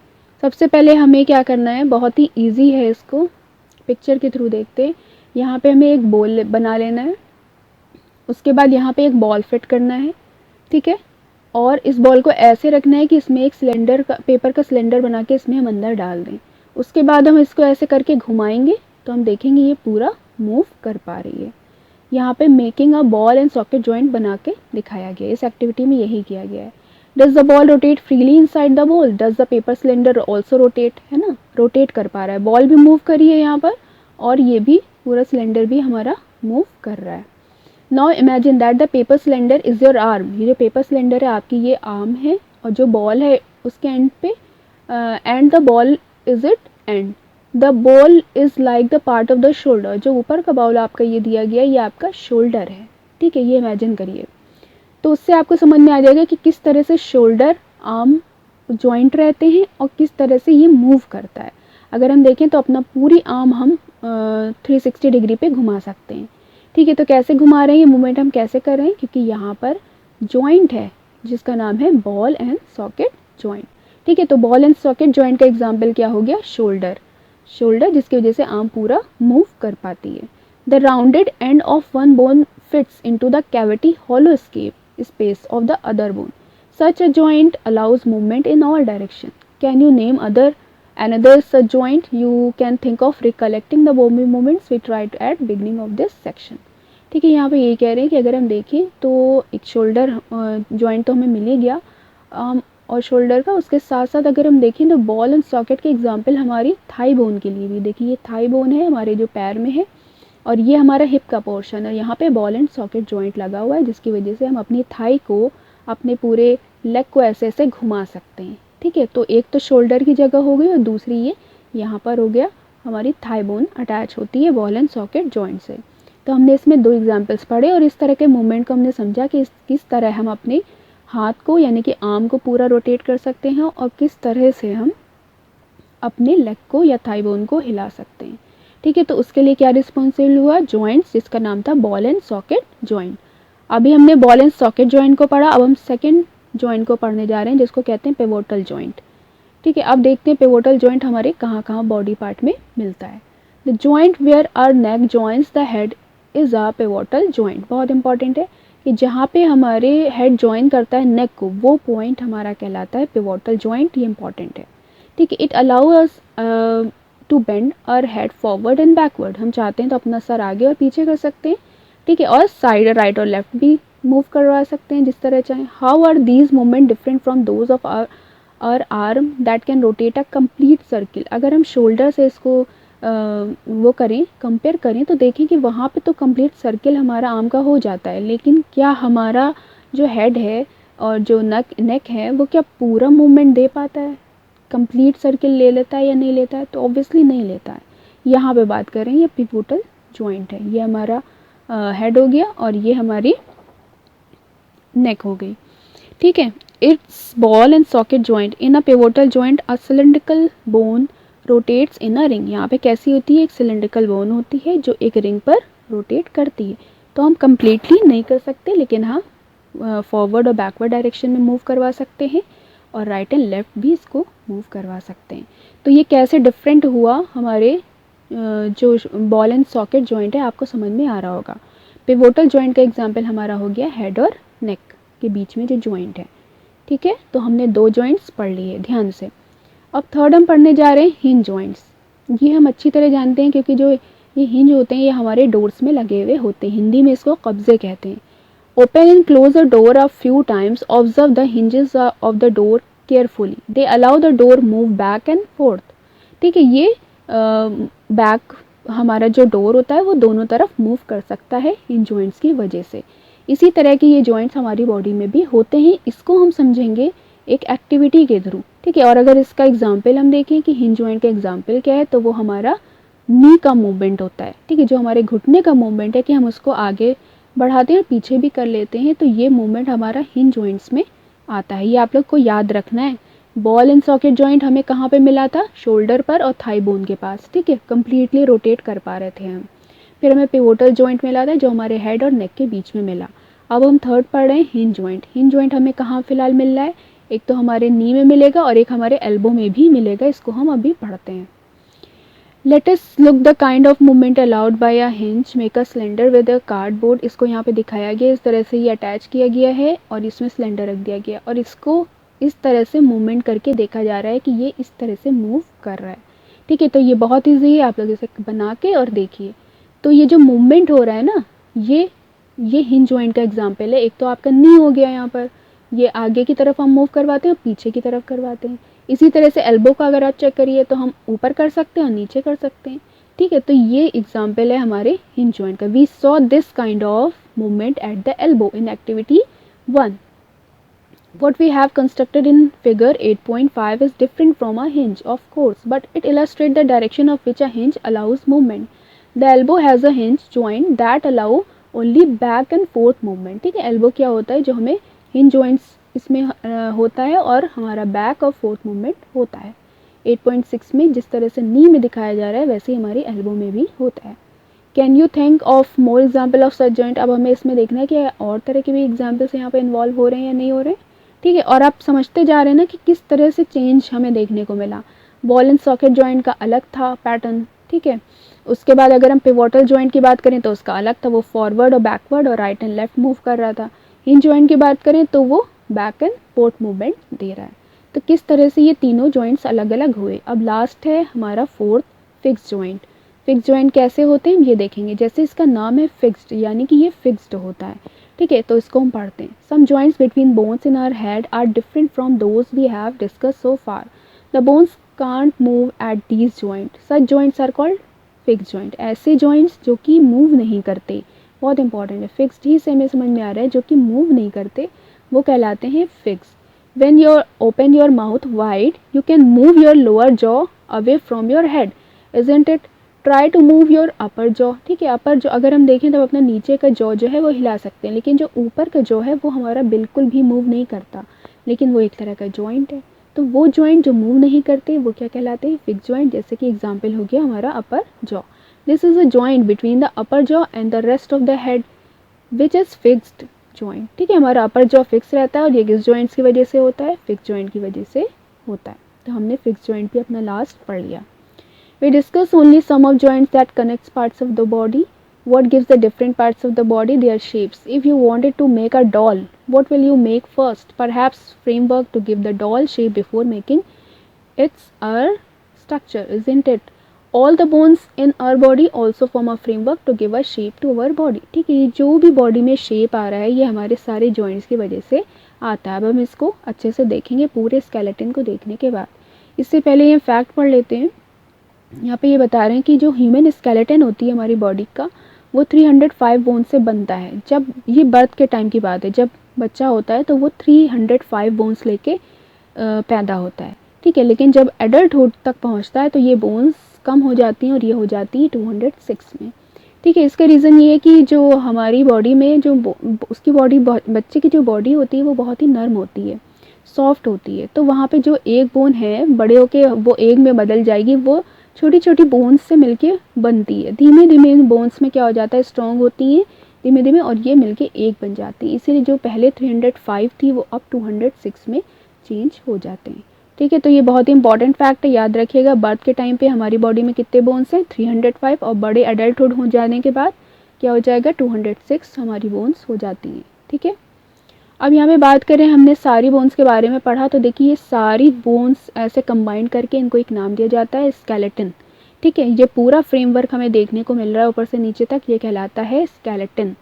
सबसे पहले हमें क्या करना है, बहुत ही ईजी है, इसको पिक्चर के थ्रू देखते हैं। यहाँ पे हमें एक बॉल बना लेना है, उसके बाद यहाँ पे एक बॉल फिट करना है, ठीक है। और इस बॉल को ऐसे रखना है कि इसमें एक सिलेंडर का, पेपर का सिलेंडर बना के इसमें हम अंदर डाल दें। उसके बाद हम इसको ऐसे करके घुमाएंगे तो हम देखेंगे ये पूरा मूव कर पा रही है। यहाँ पे making a ball and socket joint बना के दिखाया गया है। इस एक्टिविटी में यही किया गया है। Does the ball rotate freely inside the ball, does the paper cylinder also rotate, है ना, रोटेट कर पा रहा है, बॉल भी मूव करी है यहाँ पर और ये भी पूरा सिलेंडर भी हमारा मूव कर रहा है। Now imagine that the paper cylinder is your arm, ये जो पेपर सिलेंडर है आपकी ये आर्म है और जो बॉल है उसके एंड पे and the ball is it and the ball is like the part of the shoulder, जो ऊपर का बाउल आपका ये दिया गया ये आपका शोल्डर है, ठीक है। ये इमेजिन करिए तो उससे आपको समझ में आ जाएगा कि किस तरह से शोल्डर आर्म जॉइंट रहते हैं और किस तरह से ये मूव करता है। अगर हम देखें तो अपना पूरी आर्म हम 360 डिग्री पे घुमा सकते हैं, ठीक है। तो कैसे घुमा रहे हैं, ये मूवमेंट हम कैसे कर रहे हैं, क्योंकि यहाँ पर जॉइंट है जिसका नाम है बॉल एंड सॉकेट जॉइंट, ठीक है। तो बॉल एंड सॉकेट जॉइंट का एग्जाम्पल क्या हो गया, शोल्डर, शोल्डर जिसकी वजह से आर्म पूरा मूव कर पाती है। The rounded end of one bone fits into the cavity hollow space of the other bone, such a joint allows movement in all direction. Can you name another such joint you can think of recollecting the bombing movements we tried at beginning of this section, ठीक है। यहाँ पे ये कह रहे हैं कि अगर हम देखें तो एक शोल्डर जॉइंट तो हमें मिल ही गया और शोल्डर का, उसके साथ साथ अगर हम देखें तो बॉल एंड सॉकेट के एग्जांपल हमारी थाई बोन के लिए भी, देखिए ये थाई बोन है हमारे जो पैर में है और ये हमारा हिप का पोर्शन है, यहाँ पे बॉल एंड सॉकेट जॉइंट लगा हुआ है जिसकी वजह से हम अपनी थाई को, अपने पूरे लेग को ऐसे ऐसे घुमा सकते हैं, ठीक है। तो एक तो शोल्डर की जगह हो गई और दूसरी ये यहाँ पर हो गया हमारी थाई बोन अटैच होती है बॉल एंड सॉकेट जॉइंट से। तो हमने इसमें 2 एग्जांपल्स पढ़े और इस तरह के मूवमेंट को हमने समझा कि किस तरह हम अपने हाथ को यानी कि आर्म को पूरा रोटेट कर सकते हैं और किस तरह से हम अपने लेग को या थाई बोन को हिला सकते हैं, ठीक है। तो उसके लिए क्या रिस्पॉन्सिबल हुआ, जॉइंट्स, जिसका नाम था बॉल एंड सॉकेट जॉइंट। अभी हमने बॉल एंड सॉकेट जॉइंट को पढ़ा, अब हम सेकेंड जॉइंट को पढ़ने जा रहे हैं जिसको कहते हैं पिवोटल जॉइंट, ठीक है। अब देखते हैं पिवोटल जॉइंट हमारे कहाँ कहाँ बॉडी पार्ट में मिलता है। The joint where our neck joints the head is a pivotal joint, बहुत इंपॉर्टेंट है कि जहाँ पे हमारे हेड जॉइन करता है नेक को वो पॉइंट हमारा कहलाता है पिवोटल जॉइंट, ये इंपॉर्टेंट है, ठीक है। It allow us to bend our head forward and backward, हम चाहते हैं तो अपना सर आगे और पीछे कर सकते हैं, ठीक है, और साइड राइट और लेफ्ट भी मूव करवा सकते हैं जिस तरह चाहें। How are these movement different from those of our arm that can rotate a complete circle. अगर हम शोल्डर से इसको वो करें, कंपेयर करें तो देखें कि वहाँ पे तो कंप्लीट सर्किल हमारा आर्म का हो जाता है, लेकिन क्या हमारा जो हेड है और जो नेक है वो क्या पूरा मूवमेंट दे पाता है, कंप्लीट सर्किल ले लेता है या नहीं लेता है, तो ऑब्वियसली नहीं लेता है। यहाँ पे बात करें ये पिवोटल जॉइंट है, ये हमारा हेड हो गया और ये हमारी नेक हो गई, ठीक है। It's ball and socket joint in a pivotal joint a cylindrical bone rotates in a ring. यहाँ पे कैसी होती है, एक सिलेंड्रिकल बोन होती है जो एक रिंग पर रोटेट करती है। तो हम कम्प्लीटली नहीं कर सकते लेकिन हाँ फॉरवर्ड और बैकवर्ड डायरेक्शन में मूव करवा सकते हैं और राइट एंड लेफ्ट भी इसको मूव करवा सकते हैं। तो ये कैसे डिफरेंट हुआ हमारे जो बॉल एंड सॉकेट जॉइंट है, आपको समझ में आ रहा होगा। पिवोटल जॉइंट का एग्जांपल हमारा हो गया हेड और नेक के बीच में जो जॉइंट है, ठीक है। तो हमने 2 जॉइंट्स पढ़ लिए ध्यान से। अब थर्ड हम पढ़ने जा रहे हैं हिंज जॉइंट्स। ये हम अच्छी तरह जानते हैं क्योंकि जो ये हिंज होते हैं ये हमारे डोर्स में लगे हुए होते हैं, हिंदी में इसको कब्जे कहते हैं। Open and close the door a few times, observe the hinges of the door carefully, they allow the door move back and fourth, ठीक है। ये बैक हमारा जो डोर होता है वो दोनों तरफ मूव कर सकता है इन जॉइंट्स की वजह से। इसी तरह के ये जॉइंट्स हमारी बॉडी में भी होते हैं, इसको हम समझेंगे एक एक्टिविटी के थ्रू, ठीक है। और अगर इसका एग्जाम्पल हम देखें कि हिंज जॉइंट का एग्जाम्पल क्या है तो वो हमारा नी का मूवमेंट होता है, ठीक है। जो हमारे घुटने का मूवमेंट है कि हम उसको आगे बढ़ाते हैं और पीछे भी कर लेते हैं, तो ये मूवमेंट हमारा हिंज जॉइंट्स में आता है। ये आप लोग को याद रखना है। बॉल एंड सॉकेट जॉइंट हमें कहाँ पे मिला था, शोल्डर पर और थाई बोन के पास, ठीक है, कंप्लीटली रोटेट कर पा रहे थे हम। फिर हमें पिवोटल जॉइंट मिला था जो हमारे हेड और नेक के बीच में मिला। अब हम थर्ड पढ़ रहे हैं हिंज जॉइंट। हिंज जॉइंट हमें कहाँ फिलहाल मिल रहा है, एक तो हमारे नी में मिलेगा और एक हमारे एल्बो में भी मिलेगा, इसको हम अभी पढ़ते हैं। Late us look the kind of movement allowed by a hinge make a cylinder with a cardboard. इसको यहाँ पे दिखाया गया, इस तरह से ये अटैच किया गया है और इसमें सिलेंडर रख दिया गया और इसको इस तरह से मूवमेंट करके देखा जा रहा है कि ये इस तरह से मूव कर रहा है। ठीक है, तो ये बहुत ईजी है, आप लोग इसे बना के और देखिए। तो ये जो मूवमेंट हो रहा है ना, ये हिंज जॉइंट का एग्जाम्पल है। एक तो आपका नी हो गया यहाँ पर, ये आगे की तरफ हम मूव करवाते हैं, पीछे की तरफ करवाते हैं। इसी तरह से एल्बो का अगर आप चेक करिए तो हम ऊपर कर सकते हैं और नीचे कर सकते हैं। ठीक है, तो ये एग्जाम्पल है हमारे हिंज जॉइंट का। We saw this kind of movement at the elbow in activity 1. What we have constructed in figure 8.5 is different from a hinge, of course, but it illustrates the direction of which a hinge allows movement. The elbow has a hinge joint that allow only back and forth movement. ठीक है, elbow क्या होता है, जो हमें hinge joints इसमें होता है और हमारा बैक और फोर्थ मूवमेंट होता है। 8.6 में जिस तरह से नी में दिखाया जा रहा है वैसे ही हमारी एल्बो में भी होता है। Can you think of more example of such joint. अब हमें इसमें देखना है कि और तरह के भी एग्जाम्पल्स यहाँ पे इन्वॉल्व हो रहे हैं या नहीं हो रहे हैं। ठीक है, और आप समझते जा रहे हैं ना कि किस तरह से चेंज हमें देखने को मिला। बॉल एंड सॉकेट जॉइंट का अलग था पैटर्न। ठीक है, उसके बाद अगर हम पिवोटल जॉइंट की बात करें तो उसका अलग था, वो फॉरवर्ड और बैकवर्ड और राइट एंड लेफ्ट मूव कर रहा था। हिंज जॉइंट की बात करें तो वो बैक एंड फोर्थ मूवमेंट दे रहा है। तो किस तरह से ये तीनों जॉइंट्स अलग अलग हुए। अब लास्ट है हमारा fourth, fix joint. Fix joint कैसे होते हैं ये देखेंगे। जैसे इसका नाम है फिक्स्ड, यानी कि ये फिक्स्ड होता है। ठीक है, तो इसको हम पढ़ते हैं। Some joints between bones in our head are different from those we have discuss so far. The bones can't move at these joint, such joints are called fixed joint. ऐसे जॉइंट्स जो कि मूव नहीं करते, बहुत important है, fixed ही से हमें समझ में आ रहा है, जो कि मूव नहीं करते वो कहलाते हैं fixed. When you open your mouth wide you can move your lower jaw away from your head, isn't it. Try to move your upper jaw. ठीक है, अपर जॉ अगर हम देखें तो अपना नीचे का जॉ जो है वो हिला सकते हैं, लेकिन जो ऊपर का जॉ है वो हमारा बिल्कुल भी मूव नहीं करता, लेकिन वो एक तरह का जॉइंट है। तो वो जॉइंट जो मूव नहीं करते वो क्या कहलाते हैं, फिक्स जॉइंट। जैसे कि एग्जांपल हो गया हमारा अपर jaw. This is a joint between the upper jaw and the rest of the head which is fixed joint. ठीक है, हमारा अपर जॉ फिक्स रहता है और ये किस जॉइंट्स की वजह से होता है, फिक्स जॉइंट की वजह से होता है। तो हमने फिक्स जॉइंट भी अपना लास्ट पढ़ लिया। We discuss only some of joints that connects parts of the body. What gives the different parts of the body their shapes? If you wanted to make a doll, what will you make first? Perhaps framework to give the doll shape before making its our structure, isn't it? All the bones in our body also form a framework to give a shape to our body. ठीक है, जो भी body में shape आ रहा है ये हमारे सारे जॉइंट्स की वजह से आता है। अब हम इसको अच्छे से देखेंगे पूरे स्केलेटन को देखने के बाद। इससे पहले ये फैक्ट पढ़ लेते हैं। यहाँ पे ये बता रहे हैं कि जो ह्यूमन स्केलेटन होती है हमारी बॉडी का, वो 305 बोन से बनता है। जब ये बर्थ के टाइम की बात है, जब बच्चा होता है तो वो 305 बोन्स लेके पैदा होता है। ठीक है, लेकिन जब एडल्टहुड तक पहुँचता है तो ये बोन्स कम हो जाती हैं और ये हो जाती है 206 में। ठीक है, इसका रीज़न ये है कि जो हमारी बॉडी में जो उसकी बॉडी, बच्चे की जो बॉडी होती है वो बहुत ही नर्म होती है, सॉफ्ट होती है। तो वहाँ पे जो एक बोन है बड़े होके वो एक में बदल जाएगी, वो छोटी छोटी बोन्स से मिलके बनती है। धीमे धीमे इन बोन्स में क्या हो जाता है, स्ट्रॉन्ग होती हैं धीमे धीमे और ये मिलके एक बन जाती है। इसीलिए जो पहले 305 थी वो अब 206 में चेंज हो जाते हैं। ठीक है, तो ये बहुत ही इंपॉर्टेंट फैक्ट है, याद रखिएगा। बर्थ के टाइम पे हमारी बॉडी में कितने बोन्स हैं, 305, और बड़े एडल्टहुड हो जाने के बाद क्या हो जाएगा, 206 हमारी बोन्स हो जाती हैं। ठीक है, अब यहाँ पे बात करें, हमने सारी बोन्स के बारे में पढ़ा, तो देखिए ये सारी बोन्स ऐसे कंबाइन करके इनको एक नाम दिया जाता है स्केलेटन। ठीक है, ये पूरा फ्रेमवर्क हमें देखने को मिल रहा है ऊपर से नीचे तक, ये कहलाता है स्केलेटन।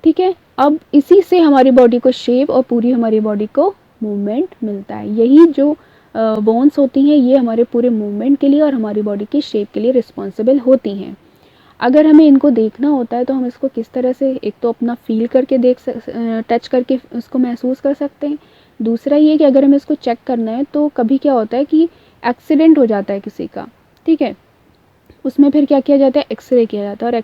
ठीक है, अब इसी से हमारी बॉडी को शेप और पूरी हमारी बॉडी को मूवमेंट मिलता है। यही जो बोन्स होती हैं ये हमारे पूरे मूवमेंट के लिए और हमारी बॉडी की शेप के लिए रिस्पॉन्सिबल होती हैं। अगर हमें इनको देखना होता है तो हम इसको किस तरह से, एक तो अपना फील करके टच करके उसको महसूस कर सकते हैं। दूसरा ये कि अगर हमें इसको चेक करना है तो कभी क्या होता है कि एक्सीडेंट हो जाता है किसी का, ठीक है, उसमें फिर क्या किया जाता है, एक्सरे किया जाता है, और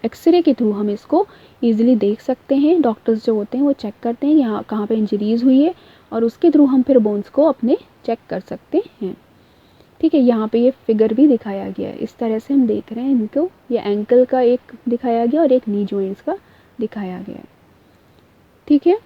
एक्सरे के थ्रू हम इसको ईजिली देख सकते हैं। डॉक्टर्स जो होते हैं वो चेक करते हैं यहाँ कहाँ पे इंजरीज़ हुई है और उसके थ्रू हम फिर बोन्स को अपने चेक कर सकते हैं। ठीक है, यहाँ पे ये फिगर भी दिखाया गया है, इस तरह से हम देख रहे हैं इनको। ये एंकल का एक दिखाया गया और एक नी जॉइंट्स का दिखाया गया है। ठीक है,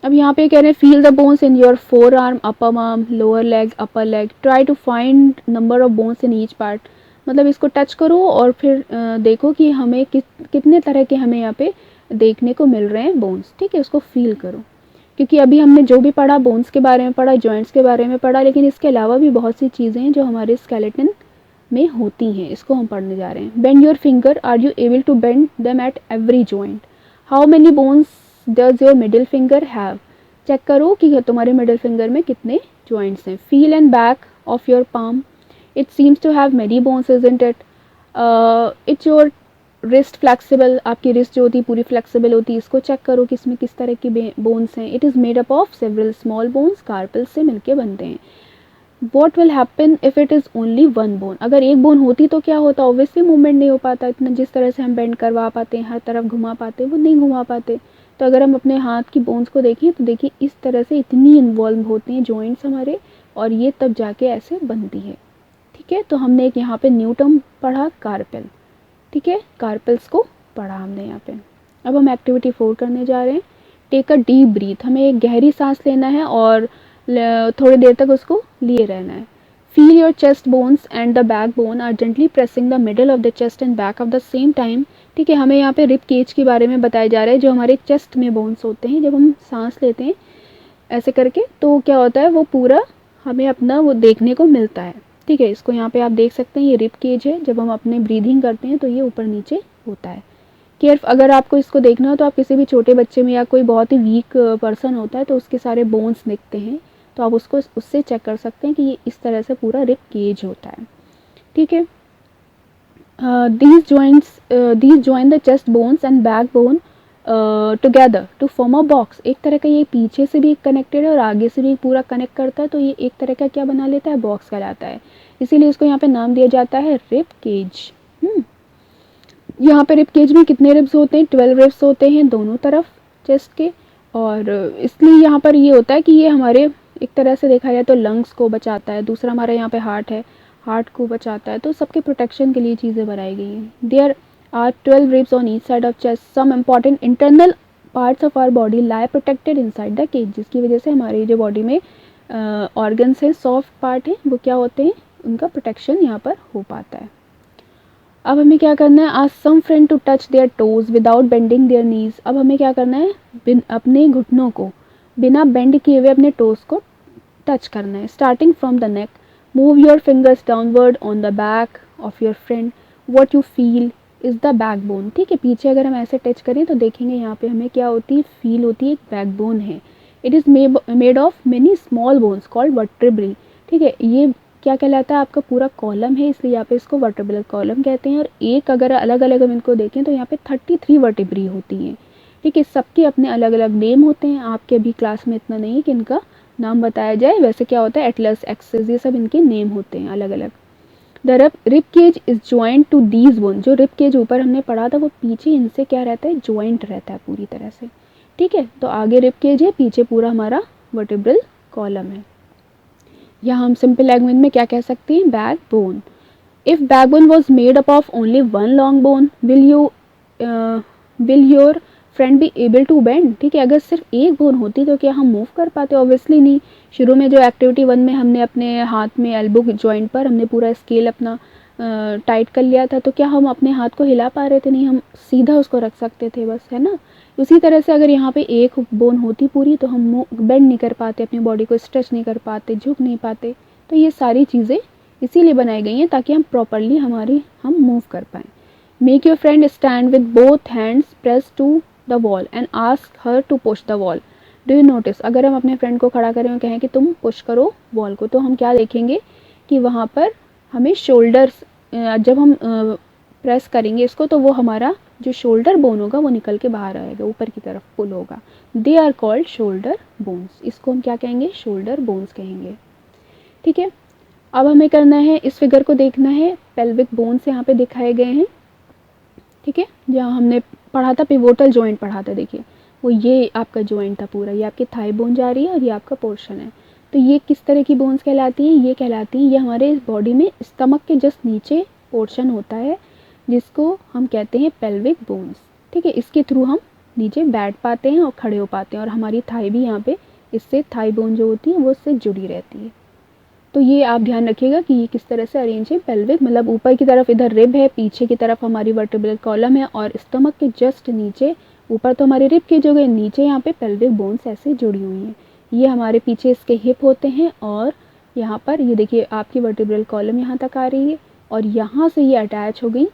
अब यहाँ पे कह रहे हैं feel the bones in your forearm, upper arm, lower leg, upper leg, try to find number of bones in each part. मतलब इसको टच करो और फिर देखो कि हमें कितने तरह के हमें यहाँ पे देखने को मिल रहे हैं बोन्स, ठीक है। उसको फील करो, क्योंकि अभी हमने जो भी पढ़ा बोन्स के बारे में पढ़ा, जॉइंट्स के बारे में पढ़ा, लेकिन इसके अलावा भी बहुत सी चीज़ें हैं जो हमारे स्केलेटन में होती हैं, इसको हम पढ़ने जा रहे हैं। Bend your finger, are you able to bend them at every joint? How many bones does your middle finger have? Check करो कि तुम्हारे मिडिल फिंगर में कितने जॉइंट्स हैं। Feel and back of your palm, it seems to have many bones, isn't it? It's your wrist flexible, आपकी wrist जो होती है पूरी फ्लेक्सिबल होती है, इसको चेक करो कि इसमें किस तरह की बोन्स हैं। It is made up of several small bones, carpals से मिलके बनते हैं। What will happen if it is only one bone? अगर एक बोन होती तो क्या होता? ऑब्वियसली मूवमेंट नहीं हो पाता इतना, जिस तरह से हम बेंड करवा पाते हैं, हर तरफ घुमा पाते हैं, वो नहीं घुमा पाते। तो अगर हम अपने हाथ की बोन्स को देखें तो देखिए इस तरह से इतनी इन्वॉल्व होती हैं जॉइंट्स हमारे, और ये तब जाके ऐसे बनती है, ठीक है। तो हमने एक यहाँ पे न्यू टर्म पढ़ा, कार्पेल, ठीक है, कार्पेल्स को पढ़ा हमने यहाँ पे। अब हम एक्टिविटी 4 करने जा रहे हैं। टेक अ डीप ब्रीथ, हमें एक गहरी सांस लेना है और थोड़ी देर तक उसको लिए रहना है। Feel your chest bones and the back bone are gently pressing the middle of the chest and back of the same time, ठीक है। हमें यहाँ पे रिब केज के बारे में बताया जा रहा है, जो हमारे चेस्ट में बोन्स होते हैं। जब हम सांस लेते हैं ऐसे करके तो क्या होता है, वो पूरा हमें अपना वो देखने को मिलता है, ठीक है। इसको यहाँ पे आप देख सकते हैं, ये रिब केज है। जब हम अपने ब्रीदिंग करते हैं तो ये ऊपर नीचे होता है। केयर, अगर आपको इसको देखना हो तो आप किसी भी छोटे बच्चे में या कोई बहुत ही वीक पर्सन होता है तो उसके सारे बोन्स दिखते हैं, तो आप उसको उससे चेक कर सकते हैं कि ये इस तरह से पूरा रिब केज होता है, ठीक है। these join the chest bones and backbone together to form a box. एक तरह का ये पीछे से भी कनेक्टेड है और आगे से भी पूरा कनेक्ट करता है, तो ये एक तरह का क्या बना लेता है, बॉक्स कहलाता है। इसीलिए इसको यहाँ पे नाम दिया जाता है रिब केज। यहाँ पे रिब केज में कितने रिब्स होते हैं? 12 रिब्स होते हैं दोनों तरफ चेस्ट के, और इसलिए यहाँ पर ये होता है कि ये हमारे एक तरह से देखा जाए तो लंग्स को बचाता है। दूसरा हमारा यहाँ पे हार्ट है, हार्ट को बचाता है, तो सबके प्रोटेक्शन के लिए चीज़ें बनाई गई हैं। There are 12 ribs on each side of chest. Some important internal parts of our body lie protected inside the cage, जिसकी वजह से हमारी जो बॉडी में ऑर्गन्स हैं, सॉफ्ट पार्ट हैं, वो क्या होते हैं, उनका प्रोटेक्शन यहाँ पर हो पाता है। अब हमें क्या करना है? Ask some friend to touch their toes without bending their knees. अब हमें क्या करना है? अपने घुटनों को बिना बेंड किए हुए अपने टोज को टच करना है। Starting from the neck, move your fingers downward on the back of your friend. What you feel is the backbone, ठीक है। पीछे अगर हम ऐसे टच करें तो देखेंगे यहाँ पे हमें क्या होती है, फील होती है, एक बैकबोन है। It is made of many small bones called vertebrae, ठीक है। ये क्या कहलाता है, आपका पूरा कॉलम है, इसलिए यहाँ पे इसको वर्टेब्रल कॉलम कहते हैं। और एक अगर अलग अलग हम इनको देखें तो यहाँ पे 33 वर्टेब्री होती हैं, ठीक है। सबके अपने अलग अलग नेम होते हैं। आपके अभी क्लास में इतना नहीं है कि इनका नाम बताया जाए, वैसे क्या होता है, एटलस, एक्सिस, ये सब इनके नेम होते हैं अलग अलग। The rib cage is joint to these bone, जो रिब केज ऊपर हमने पढ़ा था वो पीछे इनसे क्या रहता है, ज्वाइंट रहता है पूरी तरह से, ठीक है। तो आगे रिब केज है, पीछे पूरा हमारा वर्टेब्रल कॉलम है। यहाँ हम सिंपल लैंग्वेज में क्या कह सकते हैं, back bone. If back bone was made up of only one long bone, will your friend be able to bend, ठीक है। अगर सिर्फ एक बोन होती तो क्या हम मूव कर पाते? ऑब्वियसली नहीं। शुरू में जो एक्टिविटी 1 में हमने अपने हाथ में एल्बो जॉइंट पर हमने पूरा स्केल अपना टाइट कर लिया था, तो क्या हम अपने हाथ को हिला पा रहे थे? नहीं, हम सीधा उसको रख सकते थे बस, है ना। उसी तरह से अगर यहाँ पे एक बोन होती पूरी तो हम बेंड नहीं कर पाते, अपनी बॉडी को स्ट्रेच नहीं कर पाते, झुक नहीं पाते। तो ये सारी चीज़ें इसीलिए बनाई गई हैं ताकि हम प्रॉपरली हम मूव कर पाएँ। Make your friend stand with both hands press to the wall and ask her to push the wall. Do you notice, अगर हम अपने फ्रेंड को खड़ा करें और कहें कि तुम पुश करो वॉल को, तो हम क्या देखेंगे कि वहाँ पर हमें शोल्डर्स, जब हम प्रेस करेंगे इसको तो वो हमारा जो शोल्डर बोन होगा वो निकल के बाहर आएगा, ऊपर की तरफ पुल होगा। They are called shoulder bones, इसको हम क्या कहेंगे, शोल्डर बोन्स कहेंगे, ठीक है। अब हमें करना है, इस फिगर को देखना है, पेल्विक बोन्स यहाँ पे दिखाए गए हैं, ठीक है। जहाँ हमने पढ़ा था पिवोटल जॉइंट पढ़ा था, देखिए वो ये आपका जॉइंट था पूरा, ये आपकी थाई बोन जा रही है और ये आपका पोर्शन है। तो ये किस तरह की बोन्स कहलाती हैं, ये कहलाती हैं, ये हमारे बॉडी में स्टमक के जस्ट नीचे पोर्शन होता है जिसको हम कहते हैं पेल्विक बोन्स, ठीक है। इसके थ्रू हम नीचे बैठ पाते हैं और खड़े हो पाते हैं, और हमारी थाई भी यहाँ पे इससे, थाई बोन जो होती है वो इससे जुड़ी रहती है, तो ये आप ध्यान रखिएगा कि ये किस तरह से अरेंज है। पेल्विक मतलब ऊपर की तरफ इधर रिब है, पीछे की तरफ हमारी वर्टिब्रल कॉलम है और स्टमक के जस्ट नीचे, ऊपर तो हमारे रिब केज हो गए, नीचे यहाँ पे पेल्विक बोन्स ऐसे जुड़ी हुई हैं। ये हमारे पीछे इसके हिप होते हैं और यहाँ पर ये देखिए आपकी वर्टिब्रल कॉलम यहाँ तक आ रही है और यहाँ से ये अटैच हो गई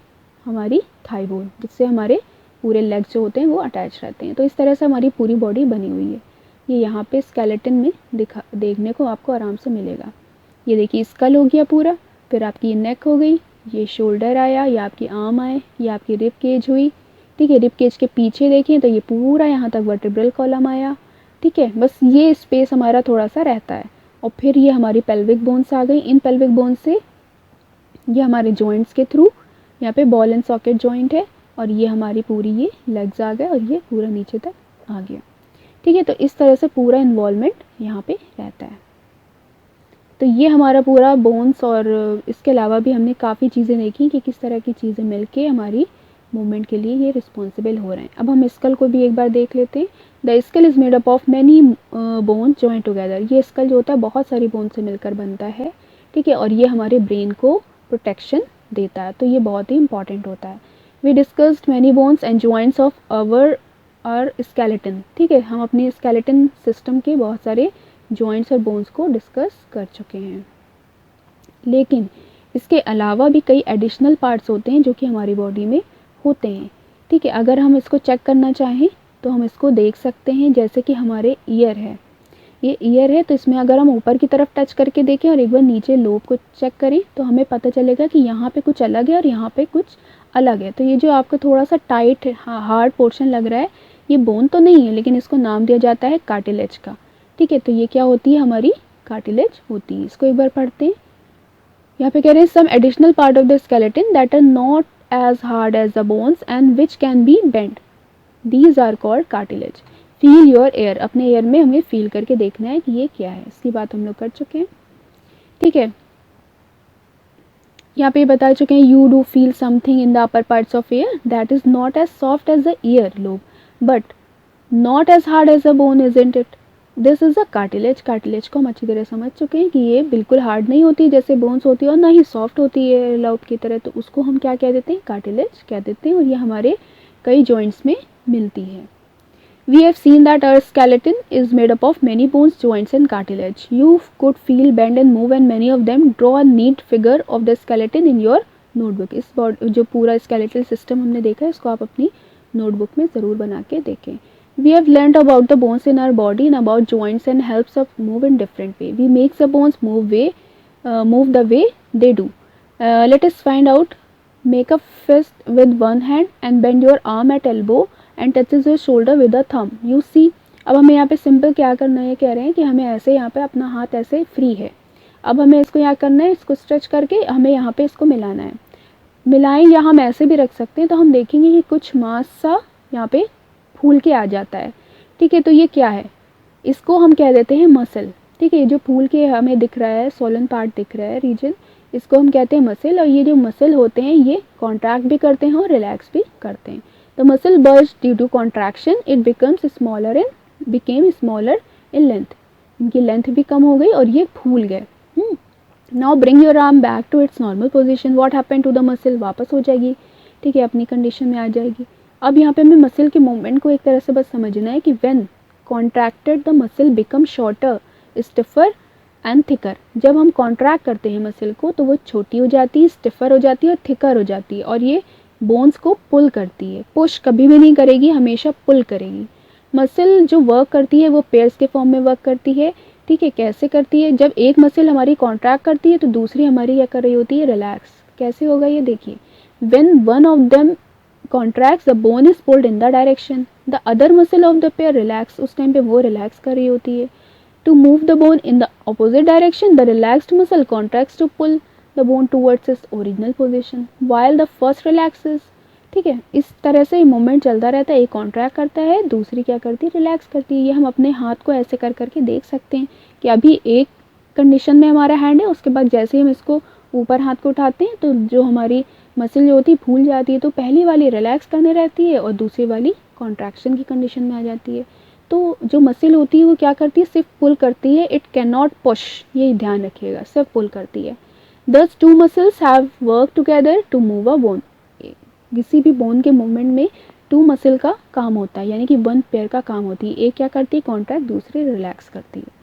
हमारी थाई बोन, जिससे हमारे पूरे लेग्स जो होते हैं वो अटैच रहते हैं। तो इस तरह से हमारी पूरी बॉडी बनी हुई है। ये यहाँ पे स्केलेटन में देखने को आपको आराम से मिलेगा। ये देखिए स्कल हो गया पूरा, फिर आपकी ये नेक हो गई, ये शोल्डर आया, ये आपकी आर्म आए, ये आपकी रिब केज हुई। ठीक है, रिब केज के पीछे देखें तो ये पूरा यहाँ तक वर्टिब्रल कॉलम आया। ठीक है, बस ये स्पेस हमारा थोड़ा सा रहता है और फिर ये हमारी पेल्विक बोन्स आ गई। इन पेल्विक बोन्स से ये हमारे जॉइंट्स के थ्रू यहाँ पे बॉल एंड सॉकेट जॉइंट है और ये हमारी पूरी ये लेग्स आ गए और ये पूरा नीचे तक आ गया। ठीक है, तो इस तरह से पूरा इन्वॉल्वमेंट यहाँ पे रहता है। तो ये हमारा पूरा बोन्स और इसके अलावा भी हमने काफ़ी चीज़ें देखी कि किस तरह की चीज़ें मिलके हमारी मूवमेंट के लिए ये रिस्पॉन्सिबल हो रहे हैं। अब हम स्कल को भी एक बार देख लेते हैं। The skull is made up of many bones joint together. ये स्कल जो होता है बहुत सारी बोन से मिलकर बनता है। ठीक है, और ये हमारे ब्रेन को प्रोटेक्शन देता है, तो ये बहुत ही इंपॉर्टेंट होता है। We discussed many bones and joints of our skeleton. ठीक है, हम अपने स्केलेटन सिस्टम के बहुत सारे जॉइंट्स और बोन्स को डिस्कस कर चुके हैं, लेकिन इसके अलावा भी कई एडिशनल पार्ट्स होते हैं जो कि हमारी बॉडी में होते हैं। ठीक है, अगर हम इसको चेक करना चाहें तो हम इसको देख सकते हैं। जैसे कि हमारे ईयर है, ये ईयर है, तो इसमें अगर हम ऊपर की तरफ टच करके देखें और एक बार नीचे लोब को चेक करें तो हमें पता चलेगा कि यहाँ पे कुछ अलग है और यहाँ पे कुछ अलग है। तो ये जो आपको थोड़ा सा टाइट हार्ड पोर्शन लग रहा है, ये बोन तो नहीं है, लेकिन इसको नाम दिया जाता है कार्टिलेज का। ठीक है, तो ये क्या होती है, हमारी कार्टिलेज होती है। इसको एक बार पढ़ते हैं। यहाँ पे कह रहे हैं some additional part of the skeleton that are not as hard as the bones and which can be bend, these are called cartilage. Feel your ear, अपने एयर में हमें फील करके देखना है कि ये क्या है। इसकी बात हम लोग कर चुके हैं। ठीक है, यहाँ पे बता चुके हैं you do feel something in the upper parts of ear that is not as soft as the ear lobe but not as hard as the bone, isn't it? This is a cartilage. Cartilage को हम अच्छी तरह समझ चुके हैं कि ये बिल्कुल हार्ड नहीं होती जैसे बोन्स होती है और ना ही सॉफ्ट होती है लोब की तरह, तो उसको हम क्या कह देते हैं, कार्टिलेज कह देते हैं। और ये हमारे कई जॉइंट्स में मिलती है। We have seen that our skeleton is made up of many bones, joints and cartilage. You could feel, bend and move and many of them. Draw a neat figure of the skeleton in your notebook. इस जो पूरा skeletal system हमने देखा है इसको आप अपनी notebook में ज़रूर बना के देखें। We have learned about the bones in our body and about joints and helps us move in different way. We make the bones move the way they do. Let us find out. Make a fist with one hand and bend your arm at elbow and touches your shoulder with a thumb, you see. अब हमें यहाँ पे simple क्या करना है, कह रहे हैं कि हमें ऐसे यहाँ पे अपना हाथ ऐसे फ्री है, अब हमें इसको यहाँ करना है, इसको स्ट्रेच करके हमें यहाँ पे इसको मिलाना है। मिलाएं या हम ऐसे भी रख सकते हैं, तो हम देखेंगे कि कुछ मांस सा यहाँ पे फूल के आ जाता है। ठीक है, तो ये क्या है, इसको हम कह देते हैं मसल। ठीक है, जो फूल के हमें दिख रहा है, सोलन पार्ट दिख रहा है रीजन, इसको हम कहते हैं मसल। और ये जो मसल होते हैं ये कॉन्ट्रैक्ट भी करते हैं और रिलैक्स भी करते हैं। The muscle bulged due to contraction. It became smaller in length. इनकी लेंथ भी कम हो गई और ये फूल गए। Now bring your arm back to its normal position. What happened to the muscle? वापस हो जाएगी। ठीक है, अपनी कंडीशन में आ जाएगी। अब यहाँ पे हमें मसल के मूवमेंट को एक तरह से बस समझना है कि when contracted the muscle become shorter, stiffer and thicker. जब हम कॉन्ट्रैक्ट करते हैं मसल को तो वो छोटी हो जाती है, स्टिफर हो जाती है और थिकर हो जाती है और ये बोन्स को पुल करती है। पुश कभी भी नहीं करेगी, हमेशा पुल करेगी। मसल जो वर्क करती है वो पेयर्स के फॉर्म में वर्क करती है। ठीक है, कैसे करती है, जब एक मसल हमारी कॉन्ट्रैक्ट करती है तो दूसरी हमारी क्या कर रही होती है, रिलैक्स। कैसे होगा ये देखिए, when one of them contracts the bone is pulled in the direction, the other muscle of the pair relax, उस टाइम पे वो रिलैक्स कर रही होती है। To move the bone in the opposite direction, the relaxed muscle contracts to pull the bone towards its original position while the first relaxes. ठीक है, इस तरह से मूवमेंट चलता रहता है, एक कॉन्ट्रैक्ट करता है, दूसरी क्या करती है, रिलैक्स करती है। ये हम अपने हाथ को ऐसे कर करके देख सकते हैं कि अभी एक कंडीशन में हमारा हैंड है, उसके बाद जैसे ही हम इसको ऊपर हाथ को उठाते हैं तो जो हमारी मसल जो होती है भूल जाती है, तो पहली वाली रिलैक्स करने रहती है और दूसरी वाली कॉन्ट्रैक्शन की कंडीशन में आ जाती है। तो जो मसल होती है वो क्या करती है, सिर्फ पुल करती है, इट कैन नॉट पुश, ये ध्यान रखिएगा, सिर्फ पुल करती है। Thus two muscles have work together to move a bone, किसी भी बोन के मूवमेंट में टू मसल का काम होता है, यानी कि वन पेयर का काम होती है, एक क्या करती है कॉन्ट्रैक्ट, दूसरी रिलैक्स करती है।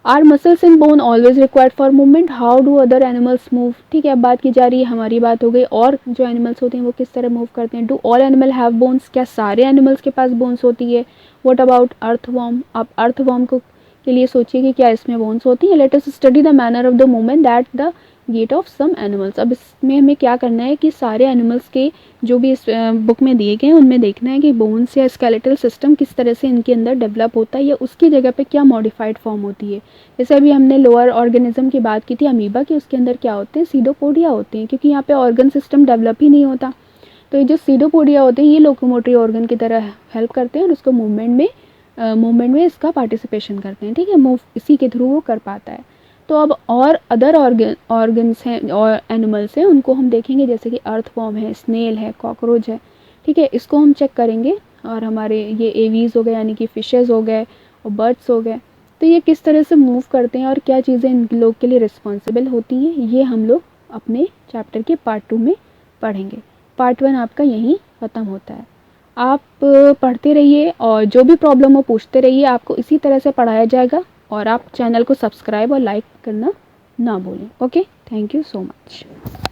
Our muscles in bone always required for movement, how do other animals move, ठीक है, अब बात की जा रही है, हमारी बात हो गई और जो एनिमल्स होते हैं वो किस तरह मूव करते हैं। Do all animal have bones, क्या सारे एनिमल्स के पास बोन्स होती है। व्हाट अबाउट अर्थवॉर्म, आप अर्थवॉर्म को के लिए सोचिए कि क्या इसमें बोन्स होती है। Let us study the manner of the movement that the gait of some animals, अब इसमें हमें क्या करना है कि सारे एनिमल्स के जो भी इस बुक में दिए गए हैं उनमें देखना है कि बोन्स या स्केलेटल सिस्टम किस तरह से इनके अंदर डेवलप होता है या उसकी जगह पे क्या मॉडिफाइड फॉर्म होती है। जैसे अभी हमने लोअर ऑर्गेनिज्म की बात की थी अमीबा की, उसके अंदर क्या होते हैं, सीडोपोडिया होते हैं, क्योंकि यहाँ पे ऑर्गन सिस्टम डेवलप ही नहीं होता। तो ये जो सीडोपोडिया होते हैं ये लोकोमोटरी ऑर्गन की तरह हेल्प करते हैं और उसको मूवमेंट में इसका पार्टिसिपेशन करते हैं, ठीक है, मूव इसी के थ्रू वो कर पाता है। तो अब और अदर ऑर्गन्स हैं और एनिमल्स हैं, उनको हम देखेंगे, जैसे कि अर्थवॉर्म है, स्नेल है, कॉकरोच है, ठीक है, इसको हम चेक करेंगे। और हमारे ये एवीज हो गए यानी कि फिशेज़ हो गए और बर्ड्स हो गए, तो ये किस तरह से मूव करते हैं और क्या चीज़ें इन लोग के लिए रिस्पॉन्सिबल होती हैं, ये हम लोग अपने चैप्टर के पार्ट 2 में पढ़ेंगे। पार्ट 1 आपका यहीं ख़त्म होता है। आप पढ़ते रहिए और जो भी प्रॉब्लम हो पूछते रहिए, आपको इसी तरह से पढ़ाया जाएगा। और आप चैनल को सब्सक्राइब और लाइक करना ना भूलें। Okay, thank you so much.